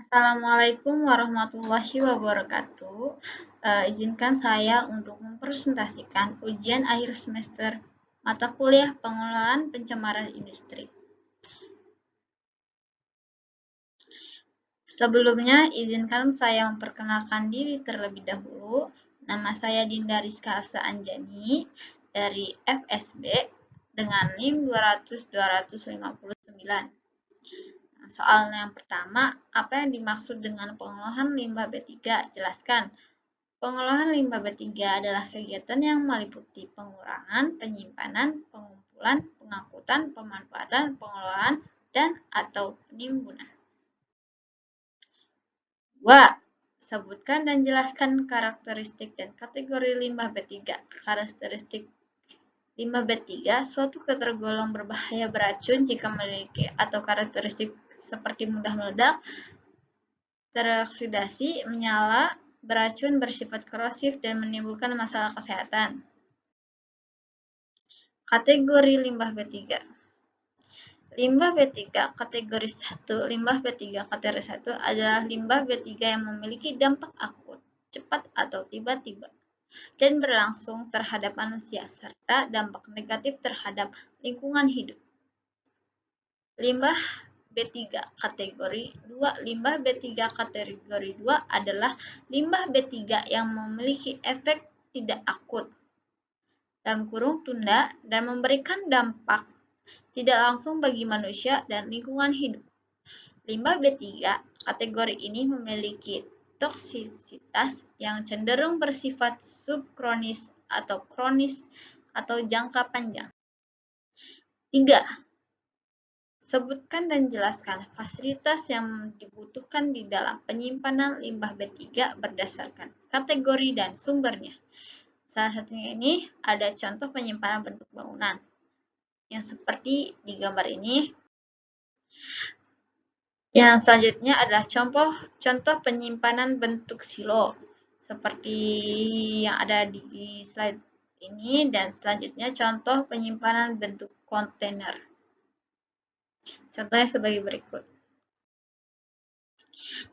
Assalamualaikum warahmatullahi wabarakatuh. Izinkan saya untuk mempresentasikan ujian akhir semester mata kuliah pengelolaan pencemaran industri. Sebelumnya, izinkan saya memperkenalkan diri terlebih dahulu. Nama saya Dinda Rizka Afsa Anjani dari FSB dengan NIM 200-259. Soal yang pertama, apa yang dimaksud dengan pengolahan limbah B3? Jelaskan. Pengolahan limbah B3 adalah kegiatan yang meliputi pengurangan, penyimpanan, pengumpulan, pengangkutan, pemanfaatan, pengelolaan, dan atau penimbunan. 2. Sebutkan dan jelaskan karakteristik dan kategori limbah B3. Karakteristik limbah B3 suatu tergolong berbahaya beracun jika memiliki atau karakteristik seperti mudah meledak, teroksidasi, menyala, beracun, bersifat korosif, dan menimbulkan masalah kesehatan. Kategori limbah B3. Limbah B3 kategori 1. Limbah B3 kategori 1 adalah limbah B3 yang memiliki dampak akut, cepat atau tiba-tiba, dan berlangsung terhadap manusia, serta dampak negatif terhadap lingkungan hidup. Limbah B3 kategori 2. Limbah B3 kategori 2 adalah limbah B3 yang memiliki efek tidak akut, tunda, dan memberikan dampak tidak langsung bagi manusia dan lingkungan hidup. Limbah B3 kategori ini memiliki toksisitas yang cenderung bersifat subkronis atau kronis atau jangka panjang. 3. Sebutkan dan jelaskan fasilitas yang dibutuhkan di dalam penyimpanan limbah B3 berdasarkan kategori dan sumbernya. Salah satunya ini ada contoh penyimpanan bentuk bangunan yang seperti di gambar ini. Yang selanjutnya adalah contoh penyimpanan bentuk silo seperti yang ada di slide ini, dan selanjutnya contoh penyimpanan bentuk kontainer. Contohnya sebagai berikut.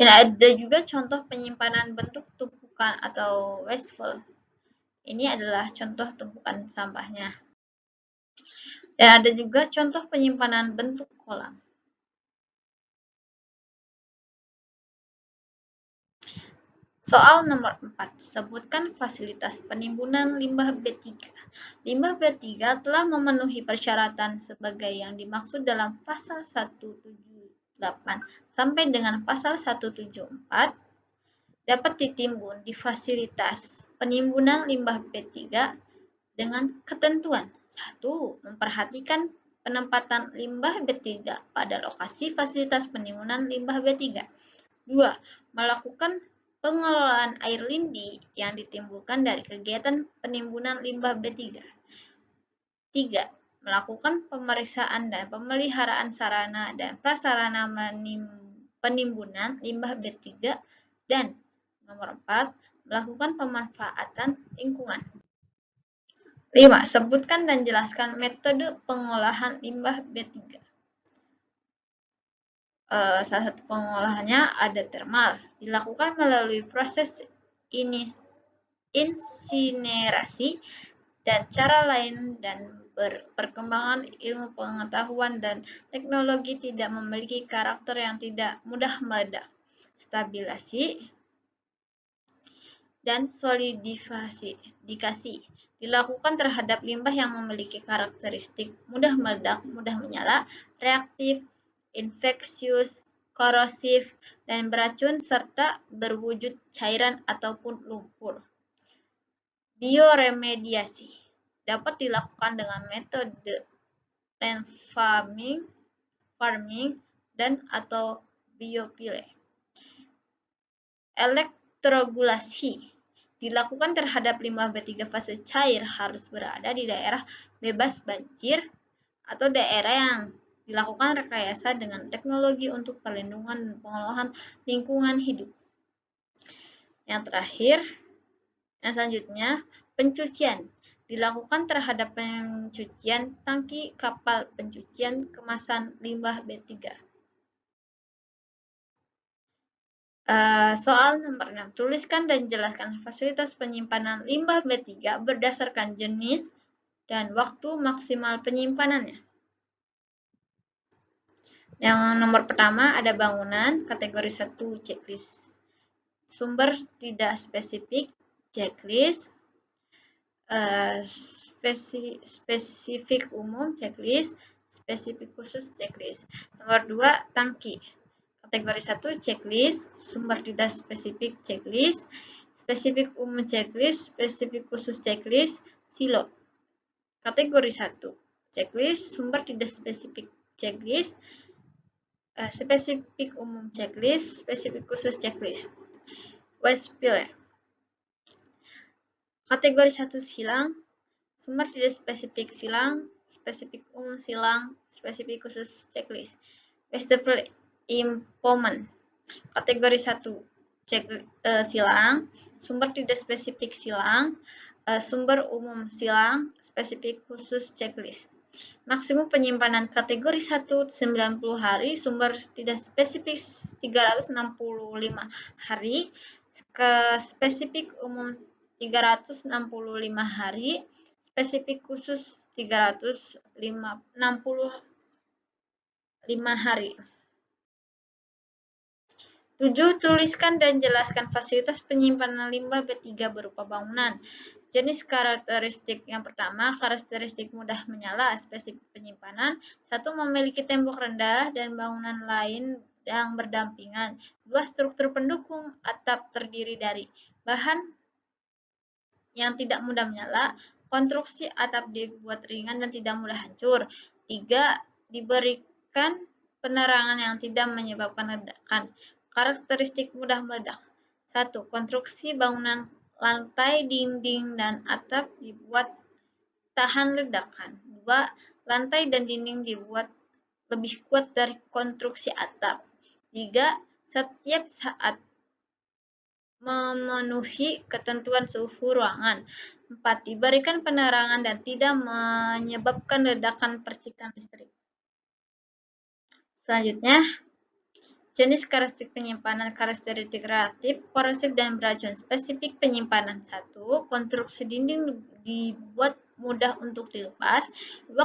Dan ada juga contoh penyimpanan bentuk tumpukan atau wasteful. Ini adalah contoh tumpukan sampahnya. Dan ada juga contoh penyimpanan bentuk kolam. Soal nomor 4. Sebutkan fasilitas penimbunan limbah B3. Limbah B3 telah memenuhi persyaratan sebagai yang dimaksud dalam pasal 178 sampai dengan pasal 174 dapat ditimbun di fasilitas penimbunan limbah B3 dengan ketentuan. 1. Memperhatikan penempatan limbah B3 pada lokasi fasilitas penimbunan limbah B3. 2. Melakukan pengelolaan air lindi yang ditimbulkan dari kegiatan penimbunan limbah B3. 3. Melakukan pemeriksaan dan pemeliharaan sarana dan prasarana penimbunan limbah B3. Dan nomor 4. Melakukan pemanfaatan lingkungan. 5. Sebutkan dan jelaskan metode pengolahan limbah B3. Salah satu pengolahannya ada termal, dilakukan melalui proses insinerasi dan cara lain, dan perkembangan ilmu pengetahuan dan teknologi tidak memiliki karakter yang tidak mudah meledak. Stabilisasi dan solidifikasi dilakukan terhadap limbah yang memiliki karakteristik mudah meledak, mudah menyala, reaktif, infeksius, korosif, dan beracun, serta berwujud cairan ataupun lumpur. Bioremediasi dapat dilakukan dengan metode land farming dan atau biopile. Elektrogulasi dilakukan terhadap limbah B3 fase cair harus berada di daerah bebas banjir atau daerah yang dilakukan rekayasa dengan teknologi untuk perlindungan dan pengelolaan lingkungan hidup. Yang terakhir, yang selanjutnya, pencucian dilakukan terhadap pencucian tangki kapal pencucian kemasan limbah B3. Soal nomor 6. Tuliskan dan jelaskan fasilitas penyimpanan limbah B3 berdasarkan jenis dan waktu maksimal penyimpanannya. Yang nomor pertama ada bangunan, kategori 1 checklist. Sumber tidak spesifik, checklist. Spesifik umum, checklist. Spesifik khusus, checklist. Nomor 2, tangki. Kategori 1 checklist, sumber tidak spesifik, checklist. Spesifik umum, checklist. Spesifik khusus, checklist. Silo. Kategori 1 checklist, sumber tidak spesifik, checklist. Spesifik umum, checklist. Spesifik khusus, checklist. Waste spill. Kategori 1 silang, sumber tidak spesifik, silang. Spesifik umum, silang. Spesifik khusus, checklist. Wasteful impoundment. Kategori 1 silang, sumber tidak spesifik, silang. Sumber umum, silang. Spesifik khusus, checklist. Maksimum penyimpanan kategori 1 90 hari, sumber tidak spesifik 365 hari, spesifik umum 365 hari, spesifik khusus 365 hari. 7. Tuliskan dan jelaskan fasilitas penyimpanan limbah B3 berupa bangunan. Jenis karakteristik yang pertama, karakteristik mudah menyala, spesifik penyimpanan. 1. Memiliki tembok rendah dan bangunan lain yang berdampingan. 2. Struktur pendukung, atap terdiri dari bahan yang tidak mudah menyala. Konstruksi atap dibuat ringan dan tidak mudah hancur. 3. Diberikan penerangan yang tidak menyebabkan ledakan. Karakteristik mudah meledak. 1. Konstruksi bangunan, lantai, dinding, dan atap dibuat tahan ledakan. 2. Lantai dan dinding dibuat lebih kuat dari konstruksi atap. 3. Setiap saat memenuhi ketentuan suhu ruangan. 4. Diberikan penerangan dan tidak menyebabkan ledakan percikan listrik. Selanjutnya, jenis karakteristik penyimpanan, karakteristik reaktif, korosif, dan beracun. Spesifik penyimpanan. 1. Konstruksi dinding dibuat mudah untuk dilepas. 2.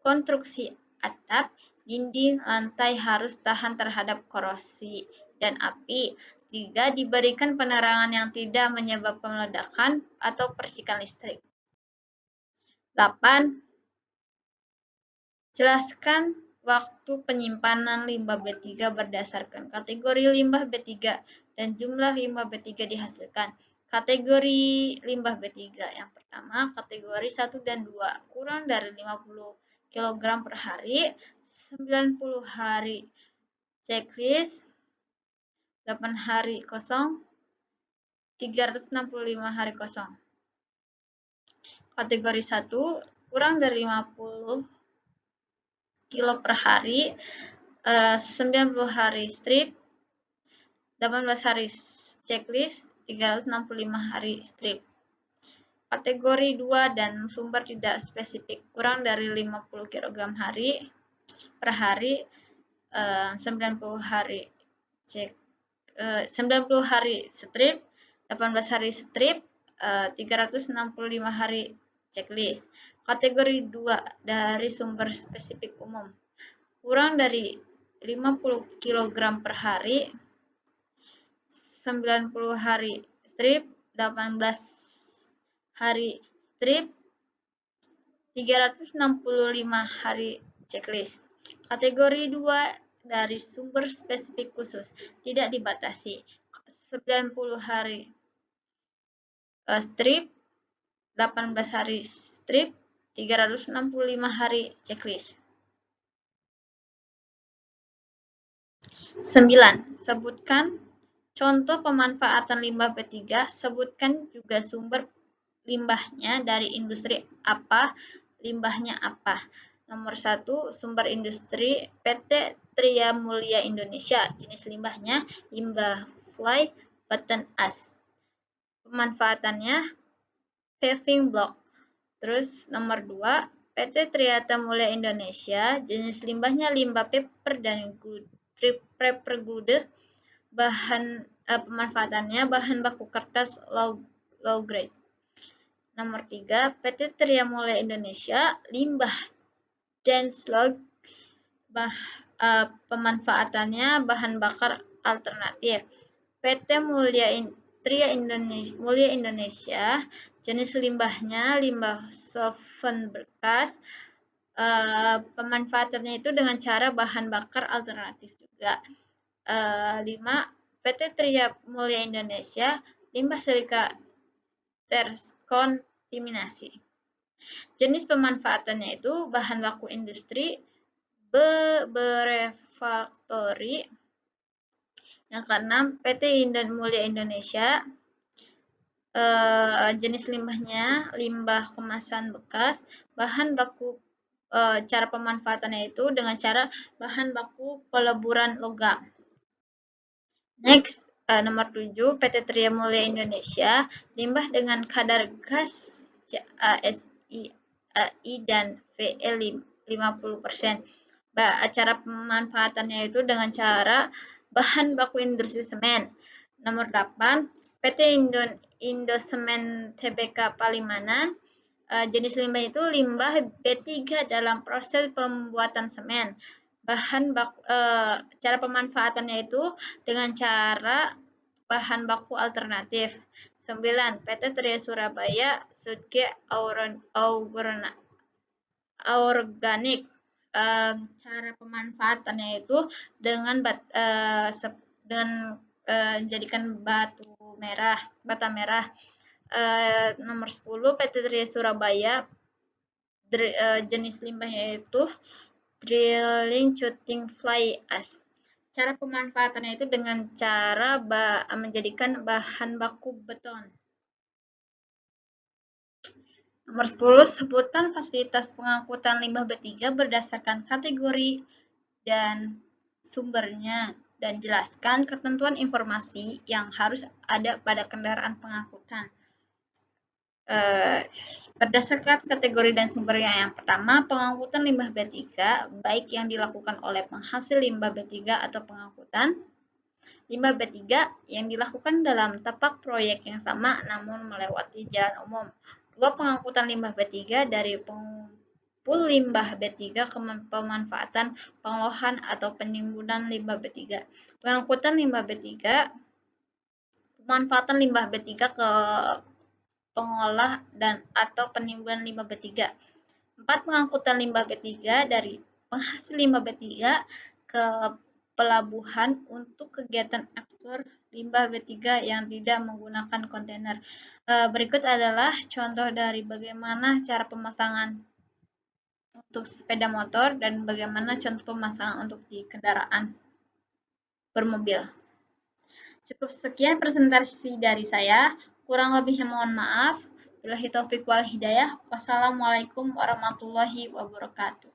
Konstruksi atap, dinding, lantai harus tahan terhadap korosi dan api. 3. Diberikan penerangan yang tidak menyebabkan ledakan atau percikan listrik. 8. Jelaskan waktu penyimpanan limbah B3 berdasarkan kategori limbah B3 dan jumlah limbah B3 dihasilkan. Kategori limbah B3 yang pertama, kategori 1 dan 2, kurang dari 50 kg per hari, 90 hari checklist, 8 hari kosong, 365 hari kosong. Kategori 1, kurang dari 50 kilo per hari, 90 hari strip, 18 hari checklist, 365 hari strip. Kategori 2 dan sumber tidak spesifik, kurang dari 50 kg per hari, 90 hari 90 hari strip, 18 hari strip, 365 hari checklist. Kategori 2 dari sumber spesifik umum, kurang dari 50 kg per hari, 90 hari strip, 18 hari strip, 365 hari checklist. Kategori 2 dari sumber spesifik khusus, tidak dibatasi, 90 hari strip, 18 hari strip, 365 hari checklist. 9. Sebutkan contoh pemanfaatan limbah B3, sebutkan juga sumber limbahnya, dari industri apa, limbahnya apa. Nomor 1, sumber industri PT Tria Mulia Indonesia, jenis limbahnya limbah fly button ash. Pemanfaatannya paving block. Terus nomor 2, PT Triata Mulia Indonesia, jenis limbahnya limbah paper dan paper gude. pemanfaatannya bahan baku kertas low grade. Nomor 3, PT Tria Mulia Indonesia, limbah Denslog, pemanfaatannya bahan bakar alternatif. PT Tria Mulia Indonesia, jenis limbahnya limbah solvent bekas, pemanfaatannya itu dengan cara bahan bakar alternatif juga. 5. PT Tria Mulia Indonesia, limbah silika terkontaminasi. Jenis pemanfaatannya itu bahan baku industri berefaktori. Yang keenam, PT Mulia Indonesia, jenis limbahnya limbah kemasan bekas, bahan baku cara pemanfaatannya itu dengan cara bahan baku peleburan logam. Next, nomor 7, PT Tria Mulia Indonesia, limbah dengan kadar gas ASI dan VE 50%. Cara pemanfaatannya itu dengan cara bahan baku industri semen. Nomor 8, PT Indosemen Tbk Palimanan, jenis limbah itu limbah B3 dalam proses pembuatan semen. Cara pemanfaatannya itu dengan cara bahan baku alternatif. 9. PT Tria Surabaya Sudge Organik, cara pemanfaatannya itu dengan menjadikan bata merah. Nomor 10, PT Tria Surabaya, jenis limbahnya itu drilling shooting fly ash. Cara pemanfaatannya itu dengan cara menjadikan bahan baku beton. Nomor 10, sebutkan fasilitas pengangkutan limbah B3 berdasarkan kategori dan sumbernya, dan jelaskan ketentuan informasi yang harus ada pada kendaraan pengangkutan. Berdasarkan kategori dan sumbernya, yang pertama, pengangkutan limbah B3, baik yang dilakukan oleh penghasil limbah B3 atau pengangkutan limbah B3 yang dilakukan dalam tapak proyek yang sama namun melewati jalan umum. 2. Pengangkutan limbah B3 dari pengumpul limbah B3 ke pemanfaatan, pengolahan, atau penimbunan limbah B3. Pengangkutan limbah B3, pemanfaatan limbah B3 ke pengolah dan atau penimbunan limbah B3. 4. Pengangkutan limbah B3 dari penghasil limbah B3 ke pelabuhan untuk kegiatan ekspor limbah B3 yang tidak menggunakan kontainer. Berikut adalah contoh dari bagaimana cara pemasangan untuk sepeda motor dan bagaimana contoh pemasangan untuk di kendaraan bermobil. Cukup sekian presentasi dari saya. Kurang lebihnya mohon maaf. Billahi taufiq wal hidayah. Wassalamualaikum warahmatullahi wabarakatuh.